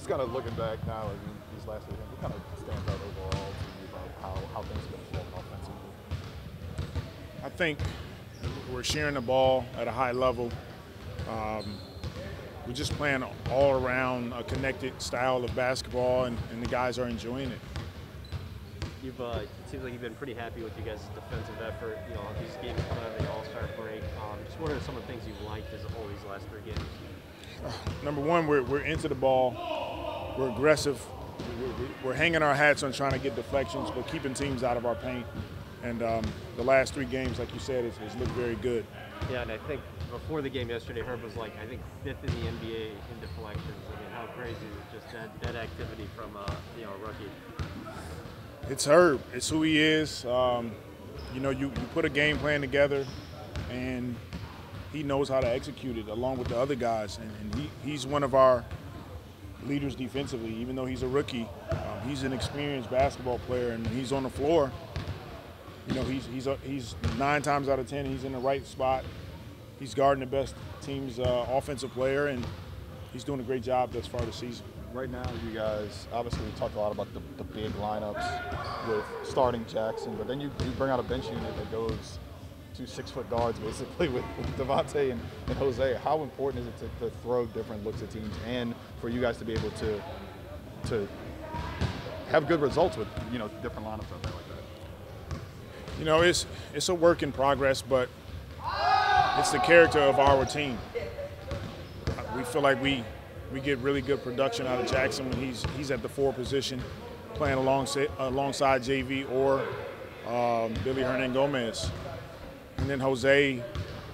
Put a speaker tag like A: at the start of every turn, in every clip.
A: Just kind of looking back now, like these last 3 games, what kind of stands out overall to you about how things have been flowing offensively?
B: I think we're sharing the ball at a high level. We're just playing all around a connected style of basketball, and the guys are enjoying it.
C: It seems like you've been pretty happy with you guys' defensive effort. You know, these games coming out of the All-Star break. Just what are some of the things you've liked as a whole these last 3 games?
B: Number one, we're into the ball. We're aggressive. We're hanging our hats on trying to get deflections, but keeping teams out of our paint. And the last 3 games, like you said, has looked very good.
C: Yeah, and I think before the game yesterday, Herb was like, I think 5th in the NBA in deflections. I mean, how crazy is just that activity from a rookie?
B: It's Herb. It's who he is. You know, you put a game plan together, and he knows how to execute it along with the other guys. And he's one of our leaders defensively. Even though he's a rookie, he's an experienced basketball player, and he's on the floor. You know, he's 9 times out of 10, he's in the right spot. He's guarding the best team's offensive player, and he's doing a great job thus far this season.
A: Right now, you guys, obviously we talked a lot about the big lineups with starting Jackson, but then you bring out a bench unit that goes 2 6-foot guards basically with Devontae and Jose. How important is it to throw different looks at teams and for you guys to be able to have good results with, you know, different lineups out there like that?
B: You know, it's a work in progress, but it's the character of our team. We feel like we get really good production out of Jackson when he's at the 4 position, playing alongside JV or Billy Hernan-Gomez. And then Jose,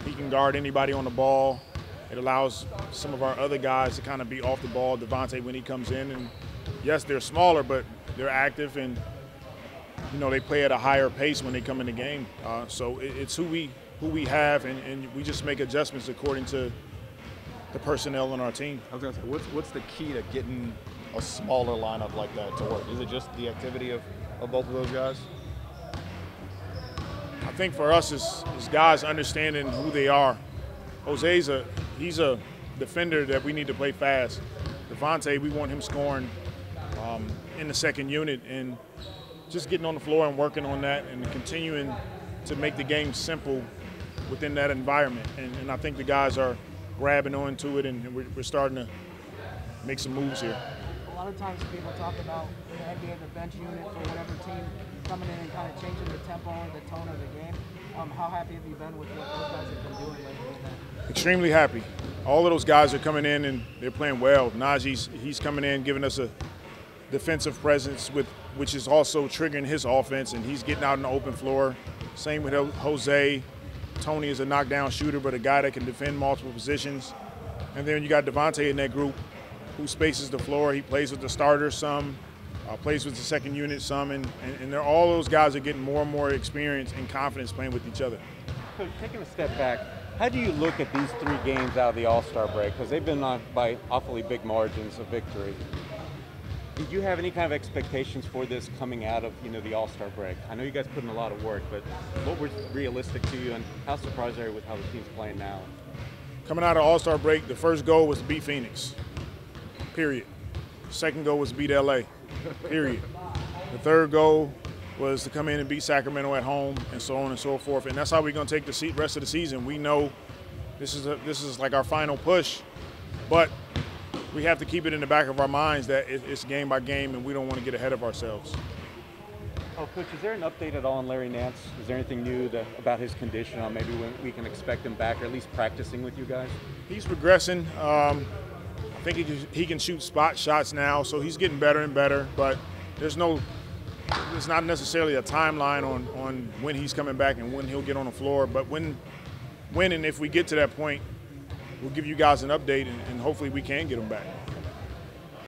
B: he can guard anybody on the ball. It allows some of our other guys to kind of be off the ball. Devontae, when he comes in, and yes, they're smaller, but they're active, and you know, they play at a higher pace when they come in the game. So it's who we have, and we just make adjustments according to the personnel on our team.
A: I was going to say, what's the key to getting a smaller lineup like that to work? Is it just the activity of both of those guys?
B: I think for us, it's guys understanding who they are. Jose's he's a defender that we need to play fast. Devontae, we want him scoring in the second unit, and just getting on the floor and working on that and continuing to make the game simple within that environment. And I think the guys are grabbing onto it, and we're starting to make some moves here.
D: A lot of times people talk about the NBA, the bench unit for whatever team coming in and kind of changing the tempo or the tone of the game. How happy have you been with what those guys have been doing lately with that?
B: Extremely happy. All of those guys are coming in and they're playing well. He's coming in, giving us a defensive presence which is also triggering his offense, and he's getting out on the open floor. Same with Jose. Tony is a knockdown shooter, but a guy that can defend multiple positions. And then you got Devontae in that group who spaces the floor. He plays with the starters some, plays with the second unit some, and all those guys are getting more and more experience and confidence playing with each other.
E: So taking a step back, how do you look at these 3 games out of the All-Star break? Because they've been on by awfully big margins of victory. Did you have any kind of expectations for this coming out of the All-Star break? I know you guys put in a lot of work, but what was realistic to you, and how surprised are you with how the team's playing now?
B: Coming out of All-Star break, the first goal was to beat Phoenix, period. The second goal was to beat LA, period. The third goal was to come in and beat Sacramento at home, and so on and so forth. And that's how we're going to take the rest of the season. We know this is like our final push, but we have to keep it in the back of our minds that it's game by game, and we don't want to get ahead of ourselves.
E: Oh, Coach, is there an update at all on Larry Nance? Is there anything new about his condition, or maybe when we can expect him back, or at least practicing with you guys?
B: He's progressing. I think he can shoot spot shots now, so he's getting better and better. But there's not necessarily a timeline on when he's coming back and when he'll get on the floor. But when and if we get to that point, we'll give you guys an update, and hopefully we can get him back.